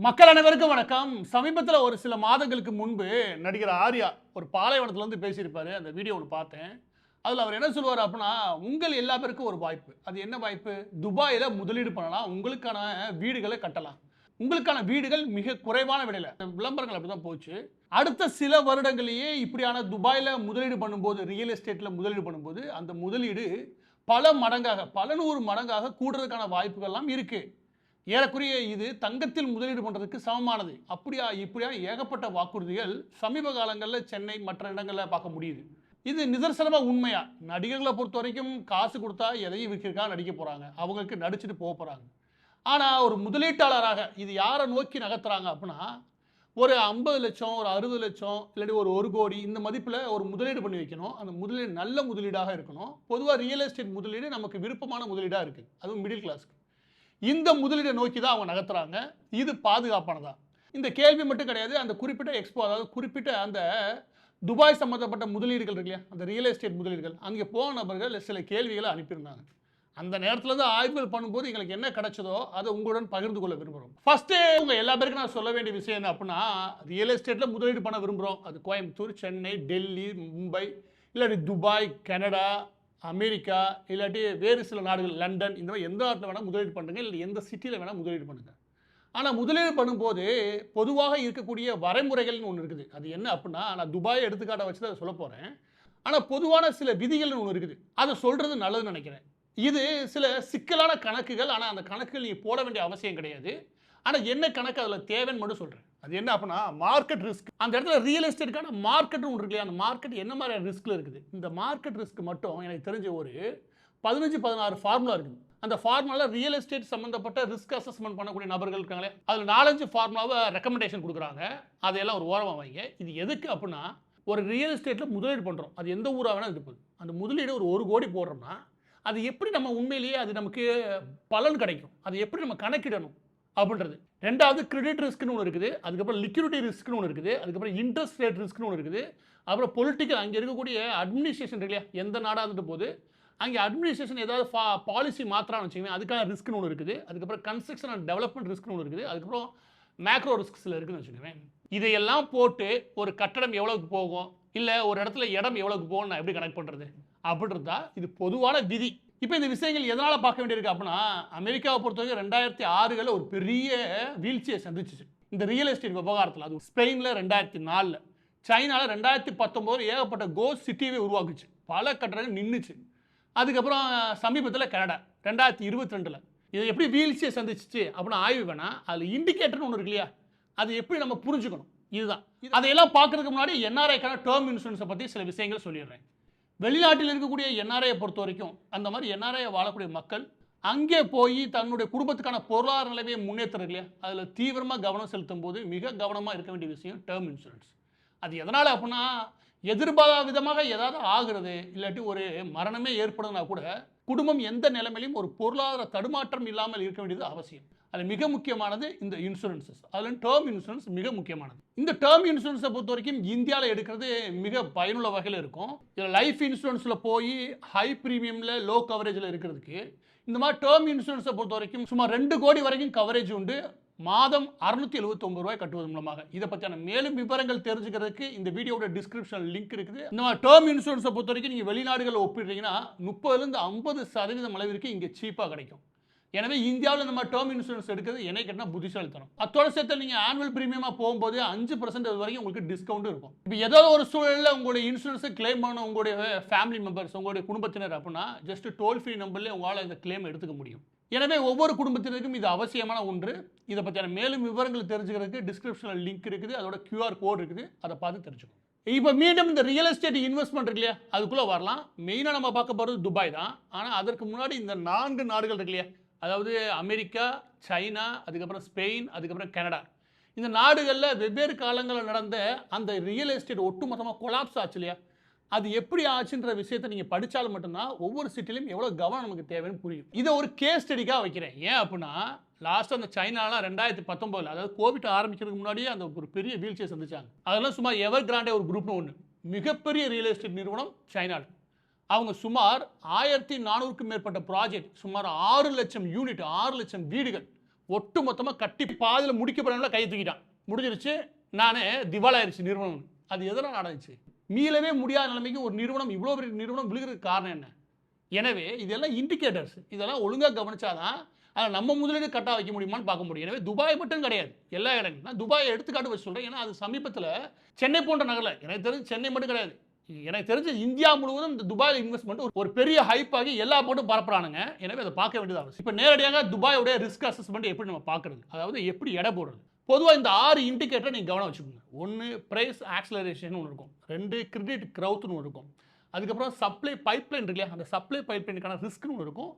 மக்கள் அனைவருக்கும் வணக்கம். சமீபத்தில் ஒரு சில மாதங்களுக்கு முன்பு நடிகர் ஆர்யா ஒரு பாலைவனத்துல இருந்து பேசியிருப்பாரு. அந்த வீடியோ ஒன்று பார்த்தேன். அதில் அவர் என்ன சொல்லுவார் அப்படின்னா, உங்கள் எல்லா பேருக்கும் ஒரு வாய்ப்பு. அது என்ன வாய்ப்பு? துபாயில் முதலீடு பண்ணலாம், உங்களுக்கான வீடுகளை கட்டலாம். உங்களுக்கான வீடுகள் மிக குறைவான விலையில். விளம்பரங்கள் அப்படி தான் போச்சு. அடுத்த சில வருடங்களையே இப்படியான துபாயில் முதலீடு பண்ணும்போது, ரியல் எஸ்டேட்டில் முதலீடு பண்ணும்போது, அந்த முதலீடு பல மடங்காக, பல நூறு மடங்காக கூடுறதுக்கான வாய்ப்புகள்லாம் இருக்குது. ஏறக்குறைய இது தங்கத்தில் முதலீடு பண்றதுக்கு சமமானது. அப்படியா இப்படியா ஏகப்பட்ட வாக்குறுதிகள் சமீப காலங்களில் சென்னை மற்ற இடங்களில் பார்க்க முடியுது. இது நிதர்சனமா உண்மையா? நடிகர்களை பொறுத்த வரைக்கும் காசு கொடுத்தா எதையும் விற்கிறதுக்காக நடிக்க போறாங்க. அவங்களுக்கு நடிச்சுட்டு போக போறாங்க. ஆனா ஒரு முதலீட்டாளராக இது யாரை நோக்கி நகர்த்துறாங்க அப்படின்னா, ஒரு 50 லட்சம், ஒரு 60 லட்சம், இல்லாட்டி ஒரு 1 கோடி இந்த மதிப்பில் ஒரு முதலீடு பண்ணி வைக்கணும். அந்த முதலீடு நல்ல முதலீடாக இருக்கணும். பொதுவாக ரியல் எஸ்டேட் முதலீடு நமக்கு விருப்பமான முதலீடாக இருக்குது, அதுவும் மிடில் கிளாஸ்க்கு. இந்த முதலீடை நோக்கி தான் அவங்க நகர்த்துறாங்க. இது பாதுகாப்பானதா? இந்த கேள்வி மட்டும் கிடையாது. அந்த குறிப்பிட்ட எக்ஸ்போ, அதாவது குறிப்பிட்ட அந்த துபாய் சம்பந்தப்பட்ட முதலீடுகள் இருக்கு இல்லையா, அந்த ரியல் எஸ்டேட் முதலீடுகள், அங்கே போன நபர்கள் சில கேள்விகளை அனுப்பியிருந்தாங்க. அந்த நேரத்தில் தான் ஆய்வுகள் பண்ணும்போது எங்களுக்கு என்ன கிடைச்சதோ அதை உங்களுடன் பகிர்ந்து கொள்ள விரும்புகிறோம். ஃபர்ஸ்ட் உங்க எல்லா பேருக்கும் நான் சொல்ல வேண்டிய விஷயம் என்ன அப்படின்னா, ரியல் எஸ்டேட்ல முதலீடு பண்ண விரும்புகிறோம். அது கோயம்புத்தூர், சென்னை, டெல்லி, மும்பை, இல்லாட்டி துபாய், கனடா, அமெரிக்கா, இல்லாட்டி வேறு சில நாடுகள், லண்டன், இந்த மாதிரி எந்த நாட்டில் வேணால் முதலீடு பண்ணுங்க, இல்லை எந்த சிட்டியில் வேணால் முதலீடு பண்ணுங்க. ஆனால் முதலீடு பண்ணும்போது பொதுவாக இருக்கக்கூடிய வரைமுறைகள்னு ஒன்று இருக்குது. அது என்ன அப்படின்னா, நான் துபாயை எடுத்துக்காட்ட வச்சு தான் சொல்ல போகிறேன். ஆனால் பொதுவான சில விதிகள்னு ஒன்று இருக்குது. அதை சொல்கிறது நல்லதுன்னு நினைக்கிறேன். இது சில சிக்கலான கணக்குகள். ஆனால் அந்த கணக்குகள் நீங்கள் போட வேண்டிய அவசியம் கிடையாது. ஆனால் என்ன கணக்கு அதில் தேவைன்னு மட்டும் சொல்கிறேன். அது என்ன அப்படின்னா, மார்க்கெட் ரிஸ்க். அந்த இடத்துல ரியல் எஸ்டேட்டுக்கான மார்க்கெட் ஒன்று இருக்கு இல்லையா, அந்த மார்க்கெட் என்ன மாதிரியான ரிஸ்கில் இருக்குது. இந்த மார்க்கெட் ரிஸ்க் மட்டும் எனக்கு தெரிஞ்ச ஒரு 15-16 ஃபார்முலா இருக்குது. அந்த ஃபார்முலாவில் ரியல் எஸ்டேட் சம்மந்தப்பட்ட ரிஸ்க் அசஸ்மெண்ட் பண்ணக்கூடிய நபர்கள் இருக்காங்களே, அதில் 4-5 ஃபார்முலாவை ரெக்கமெண்டேஷன் கொடுக்குறாங்க. அதையெல்லாம் ஒரு ஓரமாக வைங்க. இது எதுக்கு அப்படின்னா, ஒரு ரியல் எஸ்டேட்டில் முதலீடு பண்ணுறோம், அது எந்த ஊராக வேணால் இருப்பது. அந்த முதலீடு ஒரு 1 கோடி போடுறோம்னா அது எப்படி நம்ம உண்மையிலேயே அது நமக்கு பலன் கிடைக்கும், அது எப்படி நம்ம கணக்கிடணும் அப்படின்றது. ரெண்டாவது கிரெடிட் ரிஸ்க்னு ஒன்று இருக்குது. அதுக்கப்புறம் லிக்விடிட்டி ரிஸ்க்னு ஒன்று இருக்குது. அதுக்கப்புறம் இன்ட்ரெஸ்ட் ரேட் ரிஸ்க்னு ஒன்று இருக்குது. அப்புறம் பொலிட்டிக்கல், அங்கே இருக்கக்கூடிய அட்மினிஸ்ட்ரேஷன் இருக்கு இல்லையா, எந்த நாடாக இருந்துட்டு போது அங்கே அட்மினிஸ்ட்ரேஷன் ஏதாவது பாலிசி மாத்திரான்னு வச்சுக்கோங்க, அதுக்கான ரிஸ்க்னு ஒன்று இருக்குது. அதுக்கப்புறம் கன்ஸ்ட்ரக்ஷன் அண்ட் டெவலப்மெண்ட் ரிஸ்க்னு ஒன்று இருக்குது. அதுக்கப்புறம் மேக்ரோ ரிஸ்க்ஸில் இருக்குதுன்னு வச்சுக்கோங்க. இதையெல்லாம் போட்டு ஒரு கட்டடம் எவ்வளவுக்கு போகும், இல்லை ஒரு இடத்துல இடம் எவ்வளவுக்கு போகும், நான் எப்படி கனெக்ட் பண்ணுறது அப்படின்றது தான் இது பொதுவான விதி. இப்போ இந்த விஷயங்கள் எதனால் பார்க்க வேண்டியிருக்கு அப்படின்னா, அமெரிக்காவை பொறுத்தவரைக்கும் 2006 ஒரு பெரிய வீழ்ச்சியை சந்திச்சிச்சு இந்த ரியல் எஸ்டேட் விவகாரத்தில். அது ஸ்பெயினில் 2004, சைனாவில் 2019 ஏகப்பட்ட கோஸ்ட் சிட்டியவே உருவாக்குச்சு. பல கட்டடங்கள் நின்றுச்சு. அதுக்கப்புறம் சமீபத்தில் கனடா 2022 இது எப்படி வீழ்ச்சியை சந்திச்சிச்சு அப்படின்னு ஆய்வு வேணால் அதில் இண்டிகேட்டர்னு ஒன்று இருக்கு இல்லையா, அது எப்படி நம்ம புரிஞ்சுக்கணும். இதுதான். அதையெல்லாம் பார்க்கறதுக்கு முன்னாடி என்ஆர்ஐக்கான டேர்ம் இன்சூரன்ஸை பற்றி சில விஷயங்கள் சொல்லிடுறேன். வெளிநாட்டில் இருக்கக்கூடிய என்ஆர்ஐயை பொறுத்த வரைக்கும், அந்த மாதிரி என்ஆர்ஐயை வாழக்கூடிய மக்கள் அங்கே போய் தன்னுடைய குடும்பத்துக்கான பொருளாதார நிலைமையை முன்னேற்றுறது இல்லையா, அதில் தீவிரமாக கவனம் செலுத்தும் போது மிக கவனமாக இருக்க வேண்டிய விஷயம் டேர்ம் இன்சூரன்ஸ். அது எதனால் அப்படின்னா, எதிர்பாராத விதமாக ஏதாவது ஆகிறது, இல்லாட்டி ஒரு மரணமே ஏற்படுதுன்னா கூட குடும்பம் எந்த நிலைமையிலும் ஒரு பொருளாதார தடுமாற்றம் இல்லாமல் இருக்க வேண்டியது அவசியம். அது மிக முக்கியமானது இந்த இன்சூரன்ஸஸ். அதில் டேர்ம் இன்சூரன்ஸ் மிக முக்கியமானது. இந்த டேர்ம் இன்சூரன்ஸை பொறுத்த வரைக்கும் இந்தியாவில் எடுக்கிறது மிக பயனுள்ள வகையில் இருக்கும். இதில் லைஃப் இன்சூரன்ஸில் போய் ஹை ப்ரீமியமில் லோ கவரேஜில் இருக்கிறதுக்கு இந்த மாதிரி டேர்ம் இன்சூரன்ஸை பொறுத்த வரைக்கும் சுமார் 2 கோடி வரைக்கும் கவரேஜ் உண்டு. மாதம் 679 ரூபாய் கட்டுவது மூலமாக. இதை பற்றியான மேலும் விவரங்கள் தெரிஞ்சுக்கிறதுக்கு இந்த வீடியோட டிஸ்கிரிப்ஷன் லிங்க் இருக்குது. இந்த மாதிரி டேர்ம் இன்சூரன்ஸை பொறுத்த வரைக்கும் நீங்கள் வெளிநாடுகளில் ஒப்பிடுறீங்கன்னா 30-50% அளவிற்கு இங்கே சீப்பாக கிடைக்கும். எனவே இந்தியாவில் இந்த மாதிரி டேர்ம் இன்சூரன்ஸ் எடுக்கிறது என்னை கேட்டால் புத்திசாலித்தனம். அத்தோட சேர்த்து நீங்கள் ஆனுவல் பிரீமியமாக போகும்போது 5% வரைக்கும் உங்களுக்கு டிஸ்கவுண்ட் இருக்கும். இப்போ ஏதோ ஒரு சூழலில் உங்களுடைய இன்சூரன்ஸை கிளைம் பண்ண உங்களுடைய ஃபேமிலி மெம்பர்ஸ், உங்களுடைய குடும்பத்தினர் அப்படின்னா ஜஸ்ட் டோல் ஃப்ரீ நம்பர்லேயே உங்களால் இந்த கிளைம் எடுத்துக்க முடியும். எனவே ஒவ்வொரு குடும்பத்தினருக்கும் இது அவசியமான ஒன்று. இதை பற்றியான மேலும் விவரங்கள் தெரிஞ்சுக்கிறதுக்கு டிஸ்கிரிப்ஷனில் லிங்க் இருக்குது, அதோட QR கோட் இருக்குது, அதை பார்த்து தெரிஞ்சுக்கணும். இப்போ மீண்டும் இந்த ரியல் எஸ்டேட் இன்வெஸ்ட்மெண்ட் இருக்கு இல்லையா, அதுக்குள்ளே வரலாம். மெயினாக நம்ம பார்க்க போகிறது துபாய் தான். ஆனால் அதற்கு முன்னாடி இந்த 4 நாடுகள் இருக்கு இல்லையா, அதாவது அமெரிக்கா, சைனா, அதுக்கப்புறம் ஸ்பெயின், அதுக்கப்புறம் கனடா. இந்த நாடுகளில் வெவ்வேறு காலங்களில் நடந்த அந்த ரியல் எஸ்டேட் ஒட்டுமொத்தமாக கொலாப்ஸ் ஆச்சு இல்லையா, அது எப்படி ஆச்சுன்ற விஷயத்தை நீங்கள் படித்தாலும் மட்டும்தான் ஒவ்வொரு சிட்டிலையும் எவ்வளோ கவனம் நமக்கு தேவைன்னு புரியும். இதை ஒரு கேஸ் ஸ்டடிக்காக வைக்கிறேன். ஏன் அப்படின்னா, லாஸ்ட்டாக அந்த சைனாலாம் 2019, அதாவது கோவிட் ஆரம்பிக்கிறதுக்கு முன்னாடியே அந்த ஒரு பெரிய வீழ்ச்சியை சந்திச்சாங்க. அதெல்லாம் சும்மா எவர் கிராண்டே ஒரு குரூப்னு ஒன்று, மிகப்பெரிய ரியல் எஸ்டேட் நிறுவனம் சைனாவில். அவங்க சுமார் 1400க்கும் மேற்பட்ட ப்ராஜெக்ட், சுமார் 6 லட்சம் யூனிட், 6 லட்சம் வீடுகள், ஒட்டு மொத்தமாக கட்டி பாதியில் முடிக்கப்படல கையை தூக்கிட்டான். முடிஞ்சிருச்சு, நானே திவால் ஆயிடுச்சு நிறுவனம். அது எதனால் நடந்துச்சு? மீளவே முடியாத நிலைமைக்கு ஒரு நிறுவனம், இவ்வளோ பெரிய நிறுவனம் விழுகிறதுக்கு காரணம் என்ன? எனவே இதெல்லாம் இண்டிகேட்டர்ஸ். இதெல்லாம் ஒழுங்காக கவனிச்சாதான் அதில் நம்ம முதலீடு கட்டா வைக்க முடியுமான்னு பார்க்க முடியும். எனவே துபாய் மட்டும் கிடையாது, எல்லா இடங்களும். நான் துபாயை எடுத்துக்காட்டு வச்சு சொல்கிறேன். ஏன்னா அது சமீபத்தில் சென்னை போன்ற நகரில், எனக்கு தெரிஞ்சு சென்னை மட்டும் கிடையாது, எனக்கு தெரிஞ்சு இந்தியா முழுவதும் இந்த துபாயில் இன்வெஸ்ட்மெண்ட் ஒரு பெரிய ஹைப் ஆகி எல்லா போட்டும் பரப்புறானுங்க. எனவே அதை பார்க்க வேண்டியது அவசியம். இப்போ நேரடியாக துபாயோடைய ரிஸ்க் அசஸ்மெண்ட் எப்படி நம்ம பார்க்குறது, அதாவது எப்படி எடை போடுறது. பொதுவாக இந்த 6 இண்டிகேட்டரை நீங்கள் கவனம் வச்சுக்கோங்க. 1 பிரைஸ் ஆக்சலரேஷன் ஒன்று இருக்கும், 2 கிரெடிட் க்ரௌத்னு ஒன்று இருக்கும், அதுக்கப்புறம் சப்ளை பைப்லைன் இருக்கு இல்லையா, அந்த சப்ளை பைப்லைனுக்கான ரிஸ்க்னு ஒன்று இருக்கும்,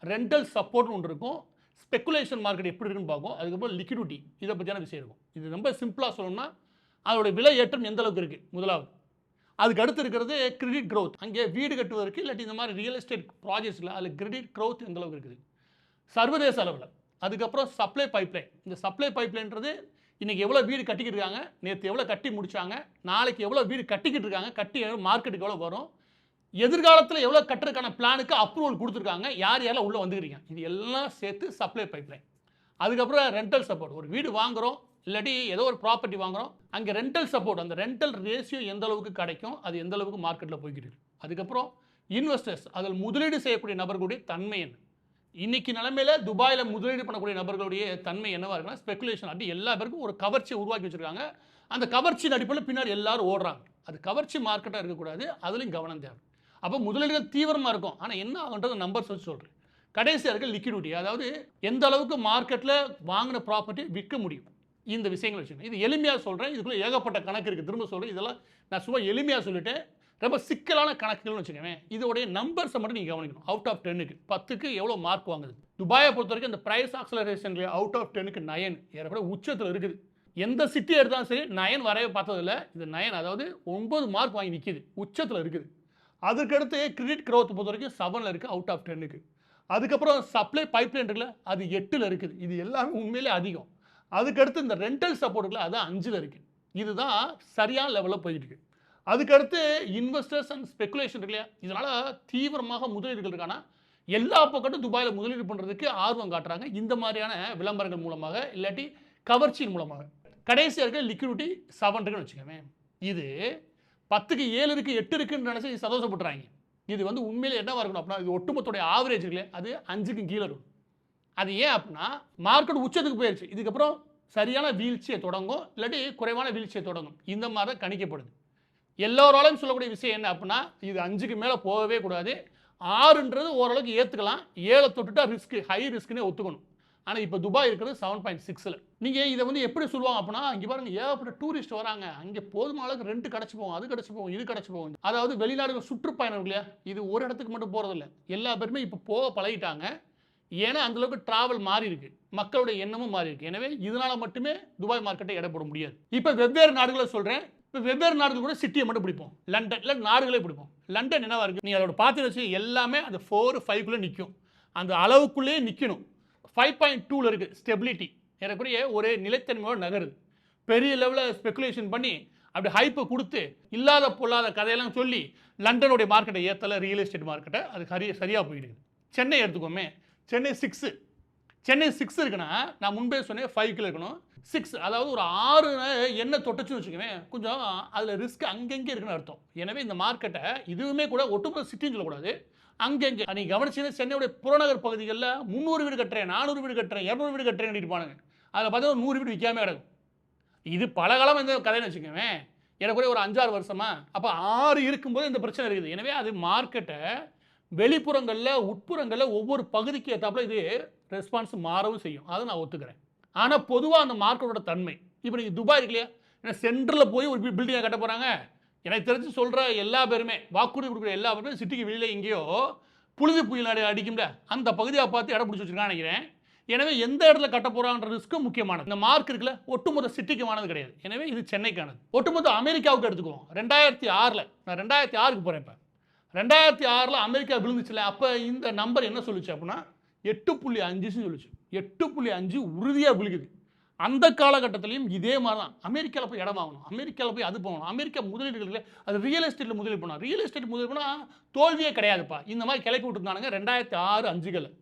ரெண்டல் சப்போர்ட்னு ஒன்று இருக்கும், ஸ்பெகுலேஷன் மார்க்கெட் எப்படி இருக்குன்னு பார்க்கும், அதுக்கப்புறம் லிக்விடிட்டி, இதை பற்றியான விஷயம் இருக்கும். இது ரொம்ப சிம்பிளாக சொல்லணும்னா அதோட விலை ஏற்றம் எந்த அளவுக்கு இருக்குது முதலாவது. அதுக்கு அடுத்து இருக்கிறது கிரெடிட் க்ரோத், அங்கே வீடு கட்டுவதற்கு இல்லாட்டி இந்த மாதிரி ரியல் எஸ்டேட் ப்ராஜெக்ட்ஸில் அதில் கிரெடிட் க்ரோத் எந்த அளவுக்கு இருக்குது சர்வதேச அளவில். அதுக்கப்புறம் சப்ளை பைப்லைன். இந்த சப்ளை பைப்லைன்றது இன்றைக்கி எவ்வளோ வீடு கட்டிக்கிட்டு இருக்காங்க, நேற்று எவ்வளோ கட்டி முடித்தாங்க, நாளைக்கு எவ்வளோ வீடு கட்டிக்கிட்டு இருக்காங்க, கட்டி மார்க்கெட்டுக்கு எவ்வளோ வரும், எதிர்காலத்தில் எவ்வளோ கட்டுறதுக்கான பிளானுக்கு அப்ரூவல் கொடுத்துருக்காங்க, யார் யாரெல்லாம் உள்ளே வந்துக்கிறீங்க, இது எல்லாம் சேர்த்து சப்ளை பைப்லைன். அதுக்கப்புறம் ரெண்டல் சப்போர்ட். ஒரு வீடு வாங்குகிறோம் இல்லாட்டி ஏதோ ஒரு ப்ராப்பர்ட்டி வாங்குகிறோம், அங்கே ரெண்டல் சப்போர்ட், அந்த ரெண்டல் ரேஷியோ எந்த அளவுக்கு கிடைக்கும், அது எந்த அளவுக்கு மார்க்கெட்டில் போய்கிட்டு இருக்கு. அதுக்கப்புறம் இன்வெஸ்டர்ஸ், அதில் முதலீடு செய்யக்கூடிய நபர்களுடைய தன்மை என்ன. இன்னைக்கு நிலைமையில துபாயில் முதலீடு பண்ணக்கூடிய நபர்களுடைய தன்மை என்னவா இருக்குன்னா ஸ்பெகுலேஷன். அப்படி எல்லா பேருக்கும் ஒரு கவர்ச்சியை உருவாக்கி வச்சிருக்காங்க. அந்த கவர்ச்சி அடிப்படையில் பின்னாடி எல்லாரும் ஓடுறாங்க. அது கவர்ச்சி மார்க்கெட்டாக இருக்கக்கூடாது, அதுலேயும் கவனம் தேவை. அப்போ முதலீடுகள் தீவிரமாக இருக்கும். ஆனால் என்ன ஆகுன்றது நம்பர்ஸ் வச்சு சொல்கிறேன். கடைசியாக இருக்க லிக்விடிட்டி, அதாவது எந்த அளவுக்கு மார்க்கெட்டில் வாங்கின ப்ராப்பர்ட்டி விற்க முடியும், இந்த விஷயங்கள் வச்சுக்கணும். இது எளிமையாக சொல்கிறேன், இதுக்குள்ளே ஏகப்பட்ட கணக்கு இருக்குது, திரும்ப சொல்கிறேன். இதெல்லாம் நான் சும்மா எளிமையாக சொல்லிட்டேன். ரொம்ப சிக்கலான கணக்குகள்னு வச்சுக்கோங்க. இதோடைய நம்பர்ஸை மட்டும் நீங்கள் கவனிக்கணும். அவுட் ஆஃப் 10க்கு 10க்கு எவ்வளோ மார்க் வாங்குது. துபாயை பொறுத்த வரைக்கும் இந்த ப்ரைஸ் ஆக்சலரேஷன் அவுட் ஆஃப் 10க்கு 9 ஏறப்பட உச்சத்தில் இருக்குது. எந்த சிட்டி எடுத்தாலும் சரி 9 வரவே பார்த்ததில்ல. இது 9, அதாவது 9 மார்க் வாங்கி நிற்கிது, உச்சத்தில் இருக்குது. அதுக்கடுத்து கிரெடிட் க்ரோத் பொறுத்த வரைக்கும் 7ல் இருக்குது அவுட் ஆஃப் 10க்கு. அதுக்கப்புறம் சப்ளை பைப்லைன் இருக்குல்ல, அது 8ல் இருக்குது. இது எல்லாமே உண்மையிலே அதிகம். அதுக்கடுத்து இந்த ரெண்டல் சப்போர்ட் இருக்குல்ல, அது 5ல் இருக்குது. இதுதான் சரியான லெவலில் போயிட்டு இருக்கு. அதுக்கடுத்து இன்வெஸ்டர்ஸ் அண்ட் ஸ்பெகுலேஷன் இருக்கு இல்லையா, இதனால் தீவிரமாக முதலீடுகள் இருக்கானா எல்லா பக்கத்தும் துபாயில் முதலீடு பண்ணுறதுக்கு ஆர்வம் காட்டுறாங்க, இந்த மாதிரியான விளம்பரங்கள் மூலமாக இல்லாட்டி கவர்ச்சியின் மூலமாக. கடைசியாக இருக்க லிக்விடிட்டி 7 இருக்குன்னு வச்சுக்கோங்க. இது 10க்கு 7 இருக்குது 8 இருக்குன்னு நினச்சி சந்தோஷப்படுறாங்க. இது வந்து உண்மையிலே என்னவா இருக்கணும் அப்படின்னா, இது ஒட்டுமொத்தோடைய ஆவரேஜ் இருக்குல்ல, அது 5க்கு கீழே இருக்கும். அது ஏன் அப்படின்னா மார்க்கெட் உச்சத்துக்கு போயிடுச்சு, இதுக்கப்புறம் சரியான வீழ்ச்சியை தொடங்கும் இல்லாட்டி குறைவான வீழ்ச்சியை தொடங்கும், இந்த மாதிரி தான் கணிக்கப்படுது. எல்லோராலையும் சொல்லக்கூடிய விஷயம் என்ன அப்படின்னா, இது 5க்கு மேலே போகவே கூடாது. 6ன்றது ஓரளவுக்கு ஏற்றுக்கலாம், 7 தொட்டுட்டா ரிஸ்க், ஹை ரிஸ்க்குன்னே ஒத்துக்கணும். ஆனால் இப்போ துபாய் இருக்கிறது 7.6ல். நீங்கள் இதை வந்து எப்படி சொல்லுவாங்க அப்படின்னா, இங்கே பாருங்கள் ஏகப்பட்ட டூரிஸ்ட் வராங்க, அங்கே போதுமான அளவுக்கு ரெண்ட் கிடச்சி போகும், அது கிடச்சி போகும், இது கிடச்சி போகும். அதாவது வெளிநாடுகள் சுற்றுப்பயணம் இல்லையா, இது ஒரு இடத்துக்கு மட்டும் போகிறதில்ல, எல்லா பேருமே இப்போ போக பழகிட்டாங்க. ஏன்னா அந்தளவுக்கு டிராவல் மாறி இருக்கு, மக்களுடைய எண்ணமும் மாறி இருக்கு. எனவே இதனால மட்டுமே துபாய் மார்க்கெட்டை எடை போட முடியாது. இப்போ வெவ்வேறு நாடுகளை சொல்கிறேன். இப்போ வெவ்வேறு நாடுகள் கூட சிட்டியை மட்டும் பிடிப்போம். லண்டன் இல்லை நாடுகளே பிடிப்போம். லண்டன் என்னவா இருக்குது, நீங்கள் அதோட பார்த்து வச்சு எல்லாமே அந்த 4-5க்குள்ளே நிற்கும், அந்த அளவுக்குள்ளேயே நிற்கணும். 5.2ல் இருக்குது ஸ்டெபிலிட்டி, ஏறக்குறைய ஒரு நிலைத்தன்மையோட நகருது. பெரிய லெவலில் ஸ்பெகுலேஷன் பண்ணி அப்படி ஹைப்பை கொடுத்து இல்லாத பொல்லாத கதையெல்லாம் சொல்லி லண்டனுடைய மார்க்கெட்டை ஏற்றலை, ரியல் எஸ்டேட் மார்க்கெட்டை அது சரியாக போயிடுது. சென்னை எடுத்துக்கோமே, சென்னை 6 இருக்குன்னா நான் முன்பே சொன்னேன் 5க்கு இருக்கணும். 6 அதாவது ஒரு 6 என்ன தொட்டுச்சுன்னு வச்சுக்கவேன், கொஞ்சம் அதில் ரிஸ்க் அங்கங்கே இருக்குன்னு அர்த்தம். எனவே இந்த மார்க்கெட்டை இதுவுமே கூட ஒட்டுமொத்த சிட்டின்னு சொல்லக்கூடாது, அங்கங்கே நீங்கள் கவனிச்சீங்கன்னா சென்னையுடைய புறநகர் பகுதிகளில் 300 வீடு கட்டுறேன், 400 வீடு கட்டுறேன், 200 வீடு கட்டுறேன்னு இருப்பானுங்க. அதில் பார்த்தா 100 வீடு விற்காம கிடக்கும். இது பல காலம் இந்த கதைன்னு வச்சுக்கவேன், எனக்குரிய ஒரு 5-6 வருஷமா. அப்போ 6 இருக்கும்போது இந்த பிரச்சனை இருக்குது. எனவே அது மார்க்கெட்டை வெளிப்புறங்களில் உட்புறங்களில் ஒவ்வொரு பகுதிக்கு ஏற்றாப்புல இது ரெஸ்பான்ஸ் மாறவும் செய்யும், அதை நான் ஒத்துக்கிறேன். ஆனால் பொதுவாக அந்த மார்க்கெட்டோட தன்மை, இப்போ நீங்கள் துபாய் இருக்கு இல்லையா, ஏன்னா சென்டரில் போய் ஒரு பில்டிங்கை கட்ட போகிறாங்க. எனக்கு தெரிஞ்சு சொல்கிற எல்லா பேருமே, வாக்குறுதி கொடுக்குற எல்லா பேருமே சிட்டிக்கு வெளியில் எங்கேயோ புழுதி புயல் அடிக்கும்ல, அந்த பகுதியை பார்த்து இடம் பிடிச்சி வச்சுருக்கான்னு நினைக்கிறேன். எனவே எந்த இடத்துல கட்ட போகிறான்ற ரிஸ்க்கும் முக்கியமானது. இந்த மார்க் இருக்குல்ல, ஒட்டுமொத்த சிட்டிக்குமானது கிடையாது. எனவே இது சென்னைக்கானது. ஒட்டுமொத்த அமெரிக்காவுக்கு எடுத்துக்குவோம். 2006ல் நான் 2006க்கு போகிறேன். இப்போ 2006ல் அமெரிக்கா விழுந்துச்சுல, அப்போ இந்த நம்பர் என்ன சொல்லுச்சு அப்படின்னா 8.5 சொல்லுச்சு. 8.5 உறுதியாக விழுகுது. அந்த காலகட்டத்திலையும் இதே மாதிரி தான். அமெரிக்காவில் போய் இடம் வாங்கணும், அமெரிக்காவில் போய் அது போகணும், அமெரிக்கா முதலீடுகளில் அது ரியல் எஸ்டேட்டில் முதலீடு பண்ணணும். ரியல் எஸ்டேட் முதலீடு பண்ணால் தோல்வியே கிடையாதுப்பா, இந்த மாதிரி கிளப்பி விட்டுருந்தானுங்க 2006-5களில்.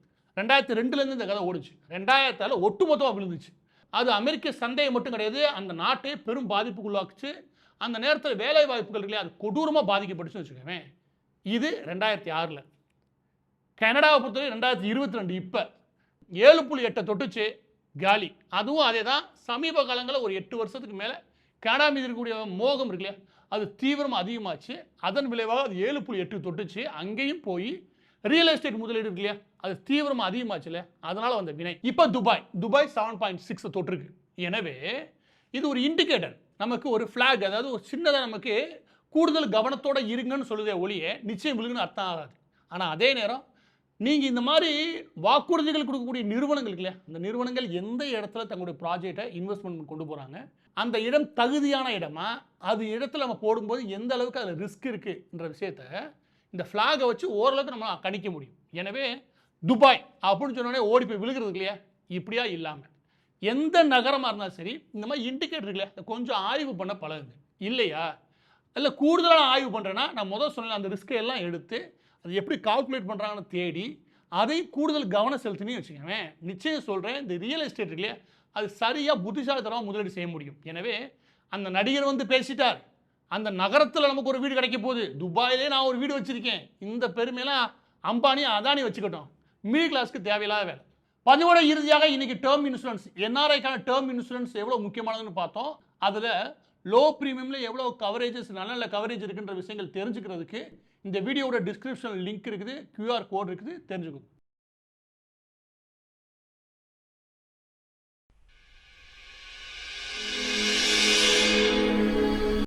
2002லேருந்து இந்த கதை ஓடுச்சு. 2000ஆல ஒட்டுமொத்தமாக விழுந்துச்சு. அது அமெரிக்க சந்தையை மட்டும் கிடையாது, அந்த நாட்டை பெரும் பாதிப்புக்குள்ளாக்குச்சு. அந்த நேரத்தில் வேலை வாய்ப்புகள் இல்லையா, அது கொடூரமாக பாதிக்கப்பட்டுச்சுன்னு வச்சுக்கோங்க. இது 2006ல். கனடாவை பொறுத்தவரை 2022 இப்போ 7.8 தொட்டுச்சு, காலி. அதுவும் அதே தான். சமீப காலங்களில் ஒரு 8 வருஷத்துக்கு மேலே கனடா மீது இருக்கக்கூடிய மோகம் இருக்கு இல்லையா, அது தீவிரமாக அதிகமாச்சு. அதன் விளைவாக அது 7.8 தொட்டுச்சு. அங்கேயும் போய் ரியல் எஸ்டேட் முதலீடு இருக்கு இல்லையா, அது தீவிரமாக அதிகமாச்சுல, அதனால வந்த வினை. இப்போ துபாய் 7.6 தொட்டிருக்கு. எனவே இது ஒரு இண்டிகேட்டர், நமக்கு ஒரு ஃபிளாக், அதாவது ஒரு சின்னதாக நமக்கு கூடுதல் கவனத்தோட இருங்கன்னு சொல்லுதே ஒழிய நிச்சயம் விழுங்குன்னு அர்த்தம் ஆகாது. ஆனால் அதே நேரம் நீங்கள் இந்த மாதிரி வாக்குறுதிகள் கொடுக்கக்கூடிய நிறுவனங்கள் இல்லையா, அந்த நிறுவனங்கள் எந்த இடத்துல தங்களுடைய ப்ராஜெக்டை இன்வெஸ்ட்மெண்ட் கொண்டு போகிறாங்க, அந்த இடம் தகுதியான இடமா, அது இடத்துல நம்ம போடும்போது எந்த அளவுக்கு அதில் ரிஸ்க் இருக்குன்ற விஷயத்த இந்த ஃப்ளாகை வச்சு ஓரளவுக்கு நம்ம கணிக்க முடியும். எனவே துபாய் அப்படின்னு சொன்னோடனே ஓடி போய் விழுகிறது இல்லையா, இப்படியா இல்லாமல் எந்த நகரமாக இருந்தாலும் சரி இந்த மாதிரி இண்டிகேட்டர் இல்லையா, கொஞ்சம் ஆய்வு பண்ண பழகுங்க. இல்லையா, இல்லை கூடுதலான ஆய்வு பண்ணுறேன்னா நான் முதல் சொன்ன அந்த ரிஸ்க்கை எல்லாம் எடுத்து அது எப்படி கால்குலேட் பண்ணுறாங்கன்னு தேடி அதை கூடுதல் கவனம் செலுத்தினு வச்சுக்கோங்க. நிச்சயம் சொல்கிறேன், இந்த ரியல் எஸ்டேட் இல்லையா, அது சரியாக புத்திசாலித்தனமாக முதலீடு செய்ய முடியும். எனவே அந்த நடிகர் வந்து பேசிட்டார், அந்த நகரத்தில் நமக்கு ஒரு வீடு கிடைக்க போகுது, துபாயிலே நான் ஒரு வீடு வச்சுருக்கேன், இந்த பெருமையெல்லாம் அம்பானி அதானி வச்சுக்கட்டும், மிடில் கிளாஸ்க்கு தேவையில்லாத வேலை. பதிவோட இறுதியாக இன்னைக்கு டேர்ம் இன்சூரன்ஸ், என்ஆர்ஐக்கான டேர்ம் இன்சூரன்ஸ் எவ்வளோ முக்கியமானதுன்னு பார்த்தோம். அதில் லோ ப்ரீமியமில் எவ்வளோ கவரேஜஸ், நல்ல நல்ல கவரேஜ் இருக்குன்ற விஷயங்கள் தெரிஞ்சுக்கிறதுக்கு இந்த வீடியோட டிஸ்கிரிப்ஷன் லிங்க் இருக்குது, QR கோட் இருக்குது, தெரிஞ்சுக்கணும்.